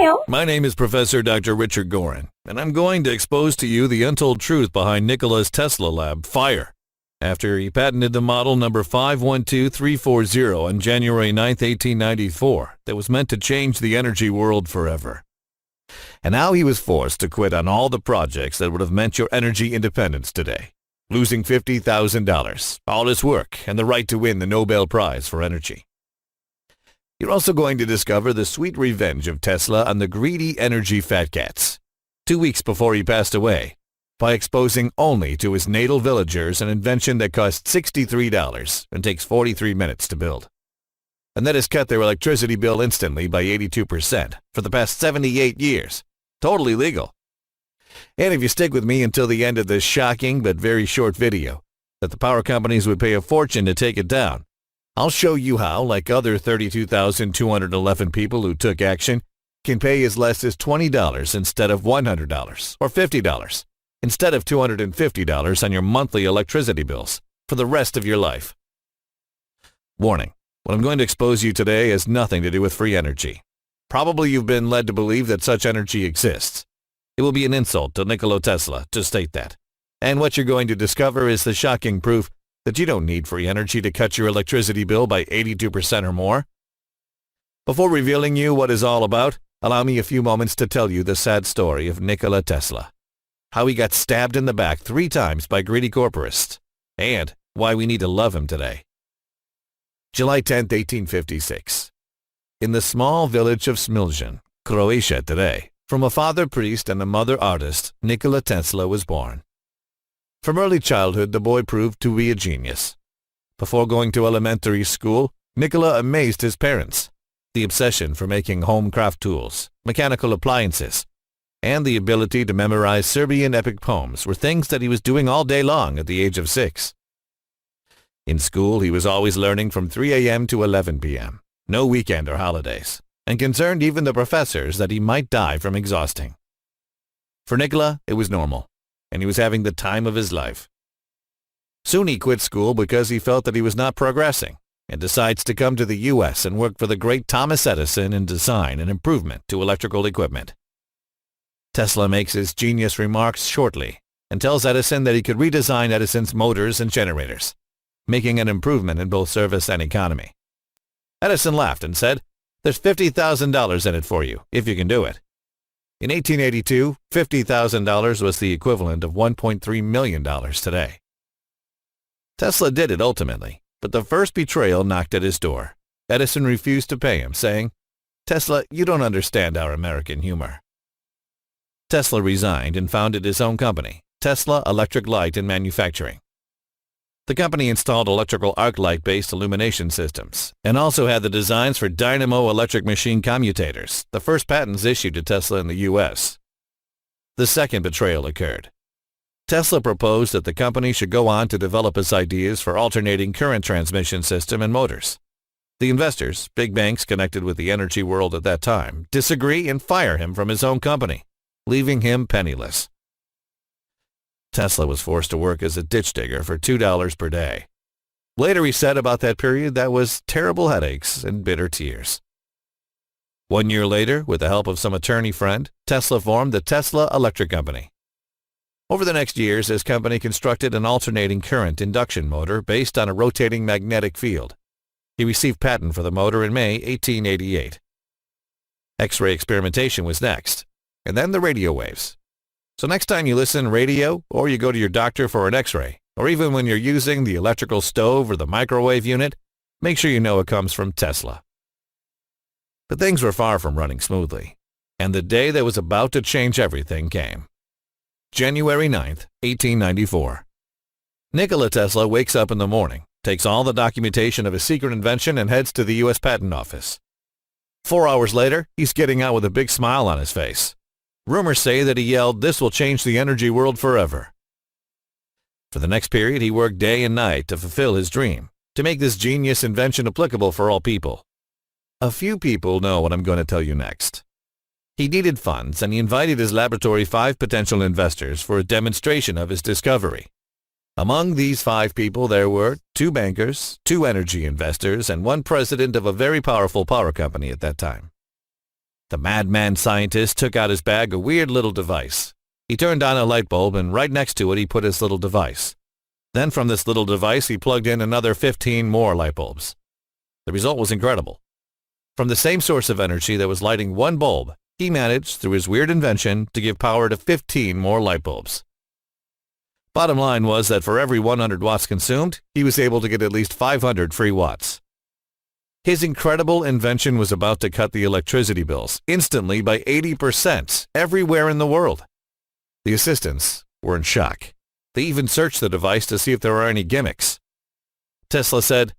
Hello. My name is Professor Dr. Richard Gorin, and I'm going to expose to you the untold truth behind Nikola Tesla's lab, FIRE, after he patented the model number 512340 on January 9, 1894, that was meant to change the energy world forever. And how he was forced to quit on all the projects that would have meant your energy independence today, losing $50,000, all his work, and the right to win the Nobel Prize for Energy. You're also going to discover the sweet revenge of Tesla on the greedy energy fat cats, 2 weeks before he passed away, by exposing only to his natal villagers an invention that cost $63 and takes 43 minutes to build. And that has cut their electricity bill instantly by 82% for the past 78 years. Totally legal. And if you stick with me until the end of this shocking but very short video, that the power companies would pay a fortune to take it down, I'll show you how, like other 32,211 people who took action, can pay as less as $20 instead of $100 or $50 instead of $250 on your monthly electricity bills for the rest of your life. Warning, what I'm going to expose you today has nothing to do with free energy. Probably you've been led to believe that such energy exists. It will be an insult to Nikola Tesla to state that. And what you're going to discover is the shocking proof that you don't need free energy to cut your electricity bill by 82% or more. Before revealing you what it's all about, allow me a few moments to tell you the sad story of Nikola Tesla, how he got stabbed in the back 3 times by greedy corporatists, and why we need to love him today. July 10, 1856. In the small village of Smiljan, Croatia today, from a father priest and a mother artist, Nikola Tesla was born. From early childhood, the boy proved to be a genius. Before going to elementary school, Nikola amazed his parents. The obsession for making home craft tools, mechanical appliances, and the ability to memorize Serbian epic poems were things that he was doing all day long at the age of 6. In school, he was always learning from 3 a.m. to 11 p.m., no weekend or holidays, and concerned even the professors that he might die from exhausting. For Nikola, it was normal, and he was having the time of his life. Soon he quit school because he felt that he was not progressing, and decides to come to the U.S. and work for the great Thomas Edison in design and improvement to electrical equipment. Tesla makes his genius remarks shortly and tells Edison that he could redesign Edison's motors and generators, making an improvement in both service and economy. Edison laughed and said, "There's $50,000 in it for you, if you can do it." In 1882, $50,000 was the equivalent of $1.3 million today. Tesla did it ultimately, but the first betrayal knocked at his door. Edison refused to pay him, saying, "Tesla, you don't understand our American humor." Tesla resigned and founded his own company, Tesla Electric Light and Manufacturing. The company installed electrical arc light-based illumination systems and also had the designs for dynamo electric machine commutators, the first patents issued to Tesla in the U.S. The second betrayal occurred. Tesla proposed that the company should go on to develop its ideas for alternating current transmission system and motors. The investors, big banks connected with the energy world at that time, disagree and fire him from his own company, leaving him penniless. Tesla was forced to work as a ditch digger for $2 per day. Later he said about that period that was terrible headaches and bitter tears. 1 year later, with the help of some attorney friend, Tesla formed the Tesla Electric Company. Over the next years, his company constructed an alternating current induction motor based on a rotating magnetic field. He received patent for the motor in May 1888. X-ray experimentation was next, and then the radio waves. So next time you listen radio, or you go to your doctor for an X-ray, or even when you're using the electrical stove or the microwave unit, make sure you know it comes from Tesla. But things were far from running smoothly, and the day that was about to change everything came. January 9th, 1894. Nikola Tesla wakes up in the morning, takes all the documentation of his secret invention and heads to the U.S. Patent Office. 4 hours later, he's getting out with a big smile on his face. Rumors say that he yelled, "This will change the energy world forever." For the next period, he worked day and night to fulfill his dream, to make this genius invention applicable for all people. A few people know what I'm going to tell you next. He needed funds, and he invited his laboratory 5 potential investors for a demonstration of his discovery. Among these 5 people there were 2 bankers, 2 energy investors, and 1 president of a very powerful power company at that time. The madman scientist took out his bag a weird little device. He turned on a light bulb, and right next to it he put his little device. Then from this little device he plugged in another 15 more light bulbs. The result was incredible. From the same source of energy that was lighting one bulb, he managed, through his weird invention, to give power to 15 more light bulbs. Bottom line was that for every 100 watts consumed, he was able to get at least 500 free watts. His incredible invention was about to cut the electricity bills instantly by 80% everywhere in the world. The assistants were in shock. They even searched the device to see if there were any gimmicks. Tesla said,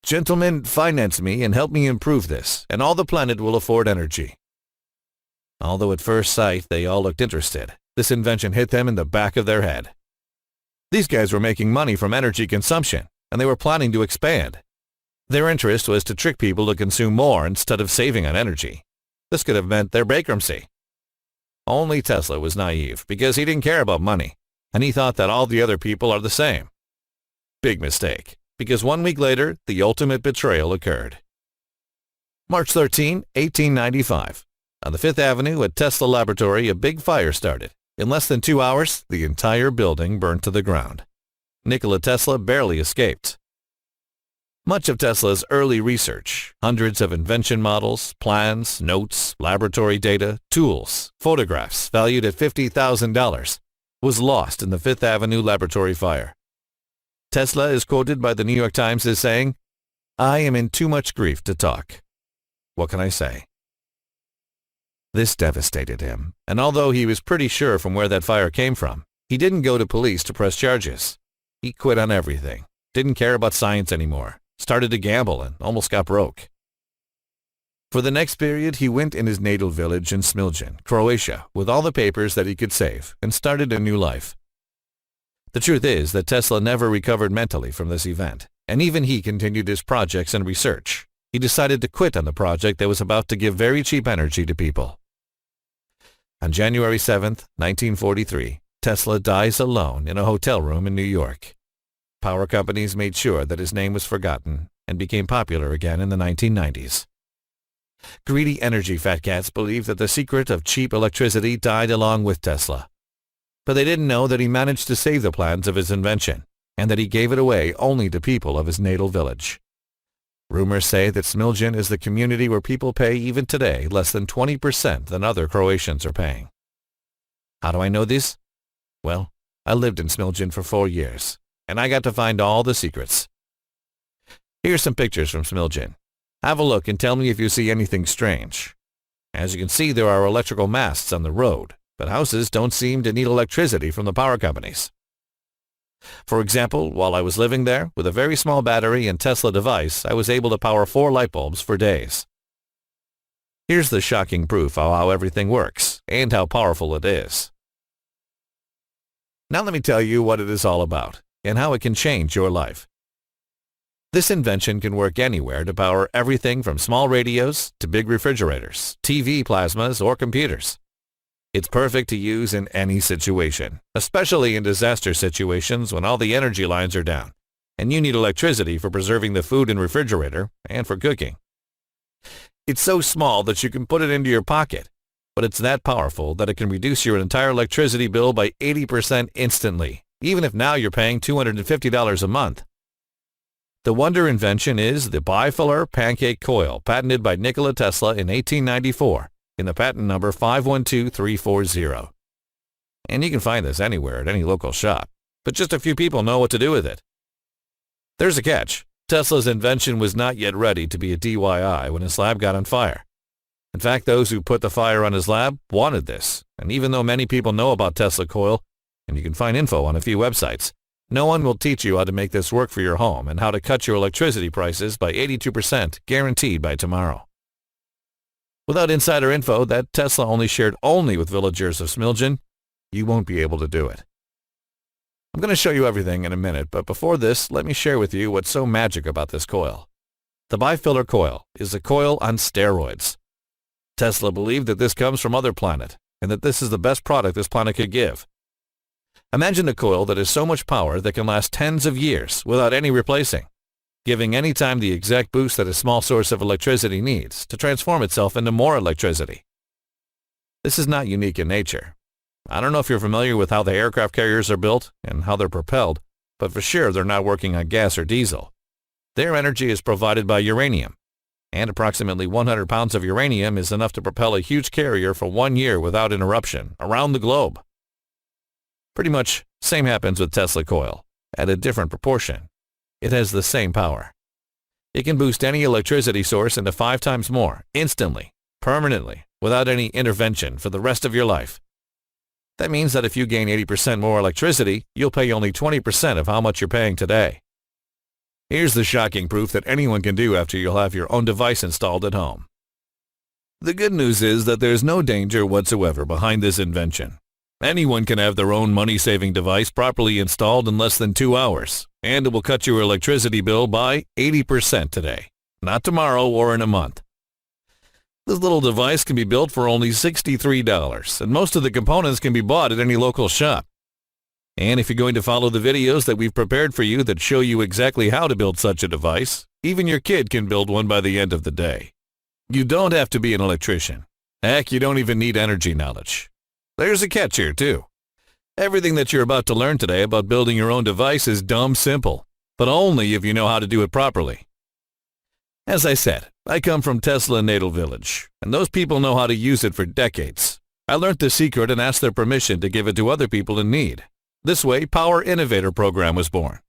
"Gentlemen, finance me and help me improve this, and all the planet will afford energy." Although at first sight they all looked interested, this invention hit them in the back of their head. These guys were making money from energy consumption, and they were planning to expand. Their interest was to trick people to consume more instead of saving on energy. This could have meant their bankruptcy. Only Tesla was naive because he didn't care about money, and he thought that all the other people are the same. Big mistake, because 1 week later, the ultimate betrayal occurred. March 13, 1895. On the Fifth Avenue at Tesla Laboratory, a big fire started. In less than 2 hours, the entire building burned to the ground. Nikola Tesla barely escaped. Much of Tesla's early research, hundreds of invention models, plans, notes, laboratory data, tools, photographs valued at $50,000, was lost in the Fifth Avenue laboratory fire. Tesla is quoted by the New York Times as saying, "I am in too much grief to talk. What can I say?" This devastated him, and although he was pretty sure from where that fire came from, he didn't go to police to press charges. He quit on everything, didn't care about science anymore, started to gamble, and almost got broke. For the next period, he went in his natal village in Smiljan, Croatia, with all the papers that he could save, and started a new life. The truth is that Tesla never recovered mentally from this event, and even he continued his projects and research. He decided to quit on the project that was about to give very cheap energy to people. On January 7, 1943, Tesla dies alone in a hotel room in New York. Power companies made sure that his name was forgotten and became popular again in the 1990s. Greedy energy fat cats believe that the secret of cheap electricity died along with Tesla. But they didn't know that he managed to save the plans of his invention, and that he gave it away only to people of his natal village. Rumors say that Smiljan is the community where people pay even today less than 20% than other Croatians are paying. How do I know this? Well, I lived in Smiljan for 4 years, and I got to find all the secrets. Here's some pictures from Smiljan. Have a look and tell me if you see anything strange. As you can see, there are electrical masts on the road, but houses don't seem to need electricity from the power companies. For example, while I was living there, with a very small battery and Tesla device, I was able to power 4 light bulbs for days. Here's the shocking proof of how everything works and how powerful it is. Now let me tell you what it is all about and how it can change your life. This invention can work anywhere to power everything from small radios to big refrigerators, TV plasmas, or computers. It's perfect to use in any situation, especially in disaster situations when all the energy lines are down, and you need electricity for preserving the food in the refrigerator and for cooking. It's so small that you can put it into your pocket, but it's that powerful that it can reduce your entire electricity bill by 80% instantly, even if now you're paying $250 a month. The wonder invention is the bifilar pancake coil, patented by Nikola Tesla in 1894. In the patent number 512340. And you can find this anywhere at any local shop, but just a few people know what to do with it. There's a catch. Tesla's invention was not yet ready to be a DIY when his lab got on fire. In fact, those who put the fire on his lab wanted this, and even though many people know about Tesla coil, and you can find info on a few websites, no one will teach you how to make this work for your home and how to cut your electricity prices by 82% guaranteed by tomorrow. Without insider info that Tesla only shared with villagers of Smiljan, you won't be able to do it. I'm going to show you everything in a minute, but before this, let me share with you what's so magic about this coil. The bifilar coil is a coil on steroids. Tesla believed that this comes from other planet, and that this is the best product this planet could give. Imagine a coil that has so much power that can last tens of years without any replacing, giving any time the exact boost that a small source of electricity needs to transform itself into more electricity, This is not unique in nature. I don't know if you're familiar with how the aircraft carriers are built and how they're propelled, but for sure they're not working on gas or diesel. Their energy is provided by uranium, and approximately 100 pounds of uranium is enough to propel a huge carrier for 1 year without interruption around the globe. Pretty much same happens with Tesla coil, at a different proportion. It has the same power. It can boost any electricity source into 5 times more, instantly, permanently, without any intervention for the rest of your life. That means that if you gain 80% more electricity, you'll pay only 20% of how much you're paying today. Here's the shocking proof that anyone can do after you'll have your own device installed at home. The good news is that there's no danger whatsoever behind this invention. Anyone can have their own money-saving device properly installed in less than 2 hours, and it will cut your electricity bill by 80% today, not tomorrow or in a month. This little device can be built for only $63, and most of the components can be bought at any local shop. And if you're going to follow the videos that we've prepared for you that show you exactly how to build such a device, even your kid can build one by the end of the day. You don't have to be an electrician. Heck, you don't even need energy knowledge. There's a catch here, too. Everything that you're about to learn today about building your own device is dumb simple, but only if you know how to do it properly. As I said, I come from Tesla Natal Village, and those people know how to use it for decades. I learned the secret and asked their permission to give it to other people in need. This way, Power Innovator program was born.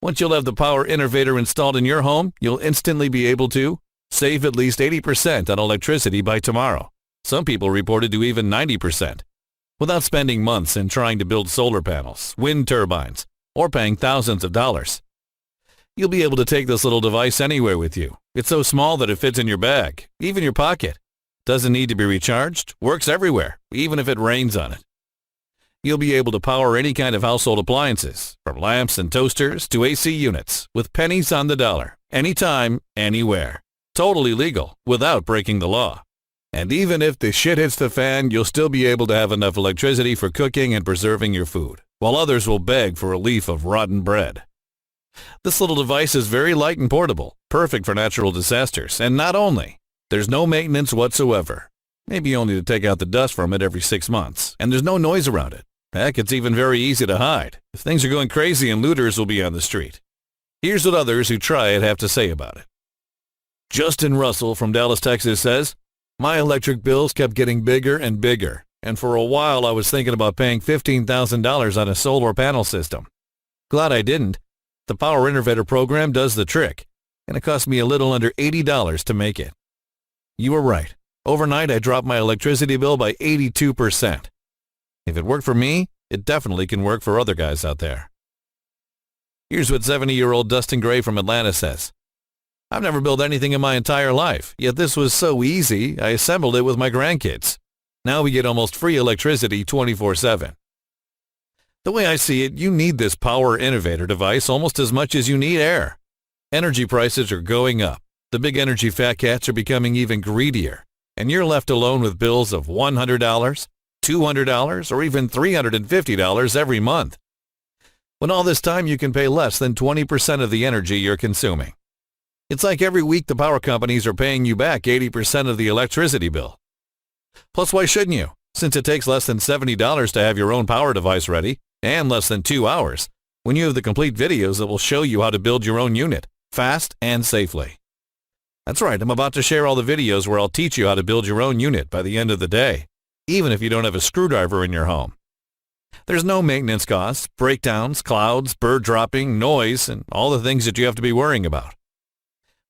Once you'll have the Power Innovator installed in your home, you'll instantly be able to save at least 80% on electricity by tomorrow. Some people reported to even 90%, without spending months in trying to build solar panels, wind turbines, or paying thousands of dollars. You'll be able to take this little device anywhere with you. It's so small that it fits in your bag, even your pocket. Doesn't need to be recharged, works everywhere, even if it rains on it. You'll be able to power any kind of household appliances, from lamps and toasters to AC units, with pennies on the dollar, anytime, anywhere. Totally legal, without breaking the law. And even if the shit hits the fan, you'll still be able to have enough electricity for cooking and preserving your food, while others will beg for a leaf of rotten bread. This little device is very light and portable, perfect for natural disasters, and not only, there's no maintenance whatsoever. Maybe only to take out the dust from it every 6 months, and there's no noise around it. Heck, it's even very easy to hide, if things are going crazy and looters will be on the street. Here's what others who try it have to say about it. Justin Russell from Dallas, Texas says, "My electric bills kept getting bigger and bigger, and for a while I was thinking about paying $15,000 on a solar panel system. Glad I didn't. The Power Innovator program does the trick, and it cost me a little under $80 to make it." You were right. Overnight I dropped my electricity bill by 82%. If it worked for me, it definitely can work for other guys out there. Here's what 70-year-old Dustin Gray from Atlanta says. "I've never built anything in my entire life, yet this was so easy, I assembled it with my grandkids. Now we get almost free electricity 24/7. The way I see it, you need this Power Innovator device almost as much as you need air. Energy prices are going up. The big energy fat cats are becoming even greedier, and you're left alone with bills of $100, $200, or even $350 every month. When all this time you can pay less than 20% of the energy you're consuming. It's like every week the power companies are paying you back 80% of the electricity bill. Plus, why shouldn't you? Since it takes less than $70 to have your own power device ready, and less than 2 hours, when you have the complete videos that will show you how to build your own unit, fast and safely. That's right, I'm about to share all the videos where I'll teach you how to build your own unit by the end of the day, even if you don't have a screwdriver in your home. There's no maintenance costs, breakdowns, clouds, bird dropping, noise, and all the things that you have to be worrying about.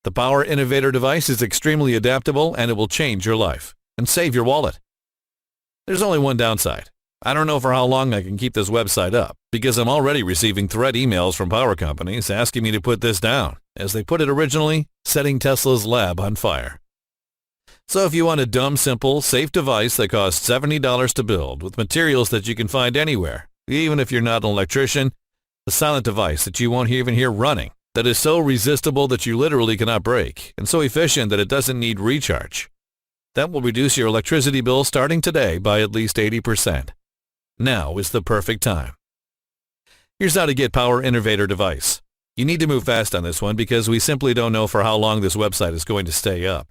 The Power Innovator device is extremely adaptable, and it will change your life and save your wallet. There's only one downside. I don't know for how long I can keep this website up, because I'm already receiving threat emails from power companies asking me to put this down, as they put it originally, setting Tesla's lab on fire. So if you want a dumb, simple, safe device that costs $70 to build with materials that you can find anywhere, even if you're not an electrician, a silent device that you won't even hear running, that is so resistible that you literally cannot break, and so efficient that it doesn't need recharge, that will reduce your electricity bill starting today by at least 80%. Now is the perfect time. Here's how to get Power Innovator device. You need to move fast on this one because we simply don't know for how long this website is going to stay up.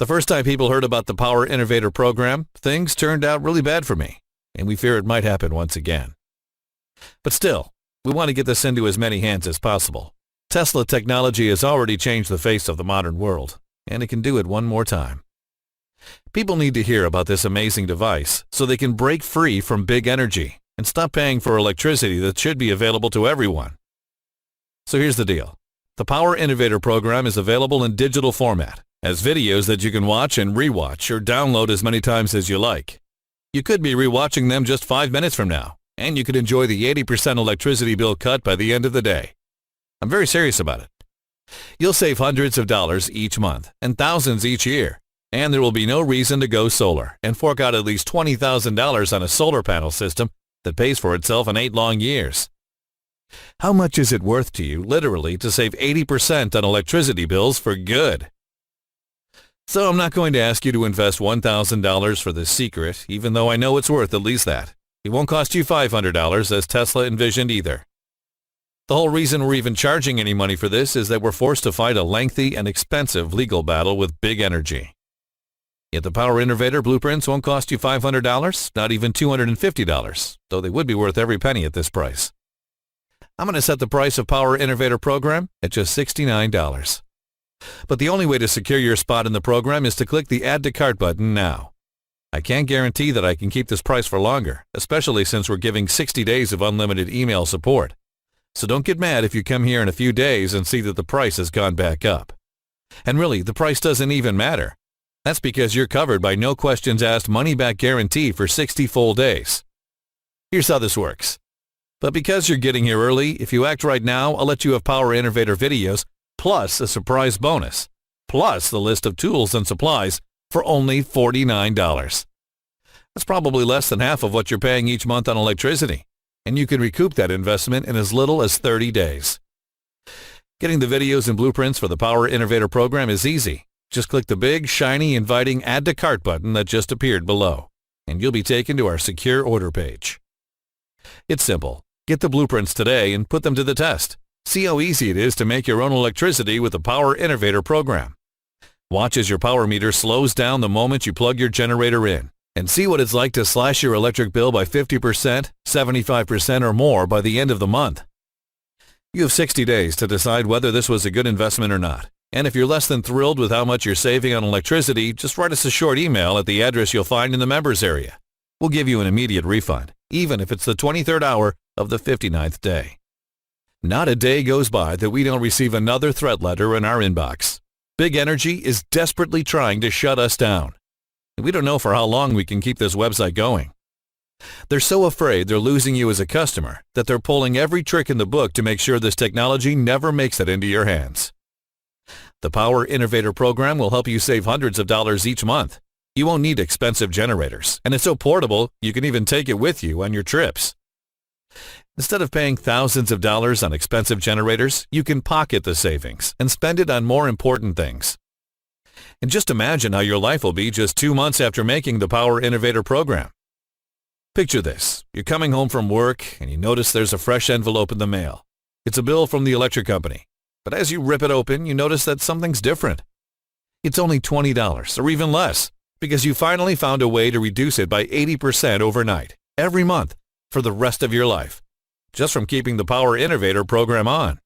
The first time people heard about the Power Innovator program, things turned out really bad for me, and we fear it might happen once again. But still, we want to get this into as many hands as possible. Tesla technology has already changed the face of the modern world, and it can do it one more time. People need to hear about this amazing device so they can break free from big energy and stop paying for electricity that should be available to everyone. So here's the deal. The Power Innovator program is available in digital format, as videos that you can watch and rewatch or download as many times as you like. You could be rewatching them just 5 minutes from now, and you could enjoy the 80% electricity bill cut by the end of the day. I'm very serious about it. You'll save hundreds of dollars each month and thousands each year, and there will be no reason to go solar and fork out at least $20,000 on a solar panel system that pays for itself in 8 long years. How much is it worth to you, literally, to save 80% on electricity bills for good? So I'm not going to ask you to invest $1,000 for this secret, even though I know it's worth at least that. It won't cost you $500 as Tesla envisioned either. The whole reason we're even charging any money for this is that we're forced to fight a lengthy and expensive legal battle with big energy. Yet the Power Innovator blueprints won't cost you $500, not even $250, though they would be worth every penny at this price. I'm going to set the price of Power Innovator program at just $69. But the only way to secure your spot in the program is to click the Add to Cart button now. I can't guarantee that I can keep this price for longer, especially since we're giving 60 days of unlimited email support. So don't get mad if you come here in a few days and see that the price has gone back up. And really, the price doesn't even matter. That's because you're covered by no questions asked money-back guarantee for 60 full days. Here's how this works. But because you're getting here early, if you act right now, I'll let you have Power Innovator videos, plus a surprise bonus, plus the list of tools and supplies for only $49. That's probably less than half of what you're paying each month on electricity, and you can recoup that investment in as little as 30 days. Getting the videos and blueprints for the Power Innovator program is easy. Just click the big, shiny, inviting Add to Cart button that just appeared below, and you'll be taken to our secure order page. It's simple. Get the blueprints today and put them to the test. See how easy it is to make your own electricity with the Power Innovator program. Watch as your power meter slows down the moment you plug your generator in, and see what it's like to slash your electric bill by 50%, 75% or more by the end of the month. You have 60 days to decide whether this was a good investment or not. And if you're less than thrilled with how much you're saving on electricity, just write us a short email at the address you'll find in the members area. We'll give you an immediate refund, even if it's the 23rd hour of the 59th day. Not a day goes by that we don't receive another threat letter in our inbox. Big Energy is desperately trying to shut us down. We don't know for how long we can keep this website going. They're so afraid they're losing you as a customer that they're pulling every trick in the book to make sure this technology never makes it into your hands. The Power Innovator program will help you save hundreds of dollars each month. You won't need expensive generators, and it's so portable you can even take it with you on your trips. Instead of paying thousands of dollars on expensive generators, you can pocket the savings and spend it on more important things. And just imagine how your life will be just 2 months after making the Power Innovator program. Picture this. You're coming home from work and you notice there's a fresh envelope in the mail. It's a bill from the electric company. But as you rip it open, you notice that something's different. It's only $20 or even less because you finally found a way to reduce it by 80% overnight, every month, for the rest of your life, just from keeping the Power Innovator program on.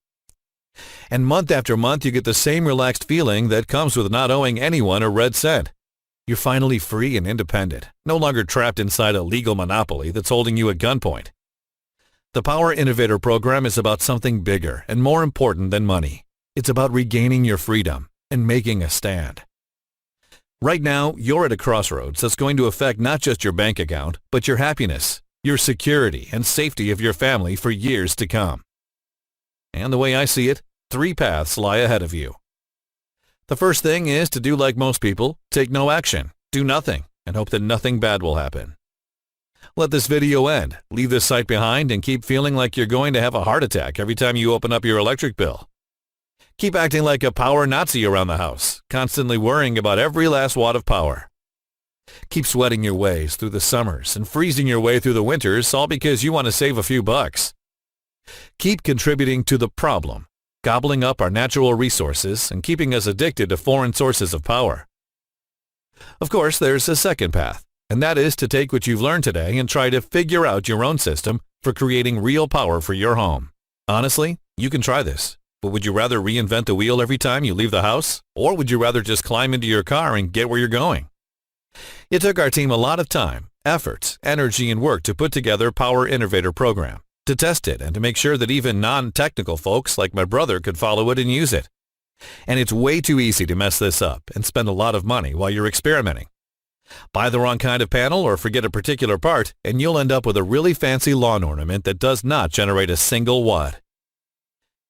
And month after month, you get the same relaxed feeling that comes with not owing anyone a red cent. You're finally free and independent, no longer trapped inside a legal monopoly that's holding you at gunpoint. The Power Innovator program is about something bigger and more important than money. It's about regaining your freedom and making a stand. Right now, you're at a crossroads that's going to affect not just your bank account, but your happiness, your security, and safety of your family for years to come. And the way I see it, 3 paths lie ahead of you. The first thing is to do like most people, take no action, do nothing, and hope that nothing bad will happen. Let this video end, leave this site behind, and keep feeling like you're going to have a heart attack every time you open up your electric bill. Keep acting like a power Nazi around the house, constantly worrying about every last watt of power. Keep sweating your ways through the summers and freezing your way through the winters, all because you want to save a few bucks. Keep contributing to the problem, gobbling up our natural resources and keeping us addicted to foreign sources of power. Of course, there's a second path, and that is to take what you've learned today and try to figure out your own system for creating real power for your home. Honestly, you can try this, but would you rather reinvent the wheel every time you leave the house? Or would you rather just climb into your car and get where you're going? It took our team a lot of time, effort, energy, and work to put together Power Innovator program, to test it and to make sure that even non-technical folks like my brother could follow it and use it. And it's way too easy to mess this up and spend a lot of money while you're experimenting. Buy the wrong kind of panel or forget a particular part, and you'll end up with a really fancy lawn ornament that does not generate a single watt.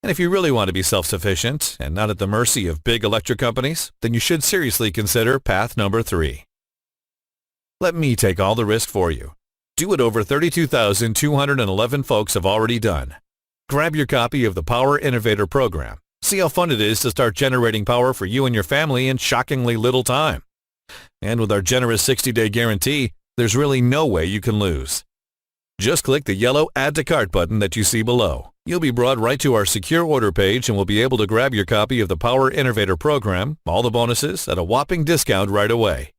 And if you really want to be self-sufficient and not at the mercy of big electric companies, then you should seriously consider path number 3. Let me take all the risk for you. Do what over 32,211 folks have already done. Grab your copy of the Power Innovator program. See how fun it is to start generating power for you and your family in shockingly little time. And with our generous 60-day guarantee, there's really no way you can lose. Just click the yellow Add to Cart button that you see below. You'll be brought right to our secure order page and will be able to grab your copy of the Power Innovator program, all the bonuses, at a whopping discount right away.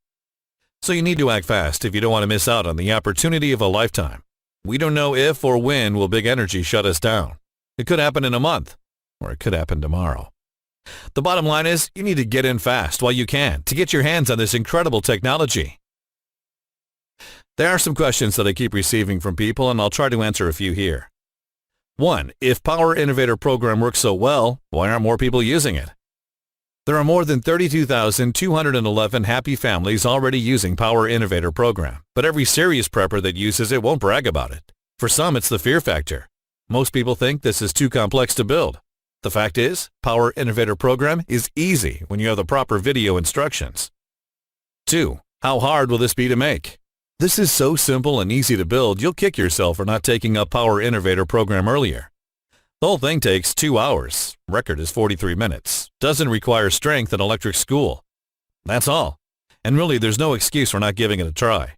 So you need to act fast if you don't want to miss out on the opportunity of a lifetime. We don't know if or when will big energy shut us down. It could happen in a month, or it could happen tomorrow. The bottom line is you need to get in fast while you can to get your hands on this incredible technology. There are some questions that I keep receiving from people, and I'll try to answer a few here. 1. If Power Innovator program works so well, why aren't more people using it? There are more than 32,211 happy families already using Power Innovator program, but every serious prepper that uses it won't brag about it. For some, it's the fear factor. Most people think this is too complex to build. The fact is, Power Innovator program is easy when you have the proper video instructions. 2. How hard will this be to make? This is so simple and easy to build, you'll kick yourself for not taking up Power Innovator program earlier. The whole thing takes 2 hours. Record is 43 minutes. Doesn't require strength and electric school. That's all. And really, there's no excuse for not giving it a try.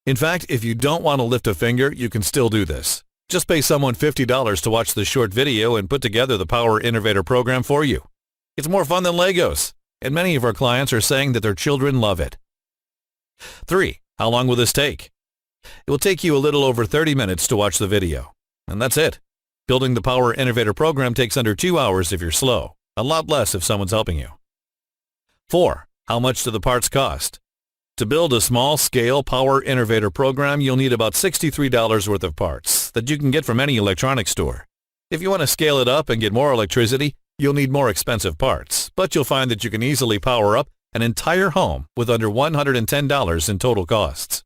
In fact, if you don't want to lift a finger, you can still do this. Just pay someone $50 to watch this short video and put together the Power Innovator program for you. It's more fun than Legos, and many of our clients are saying that their children love it. 3. How long will this take? It will take you a little over 30 minutes to watch the video, and that's it. Building the Power Innovator program takes under 2 hours if you're slow, a lot less if someone's helping you. 4. How much do the parts cost? To build a small-scale Power Innovator program, you'll need about $63 worth of parts that you can get from any electronics store. If you want to scale it up and get more electricity, you'll need more expensive parts, but you'll find that you can easily power up an entire home with under $110 in total costs.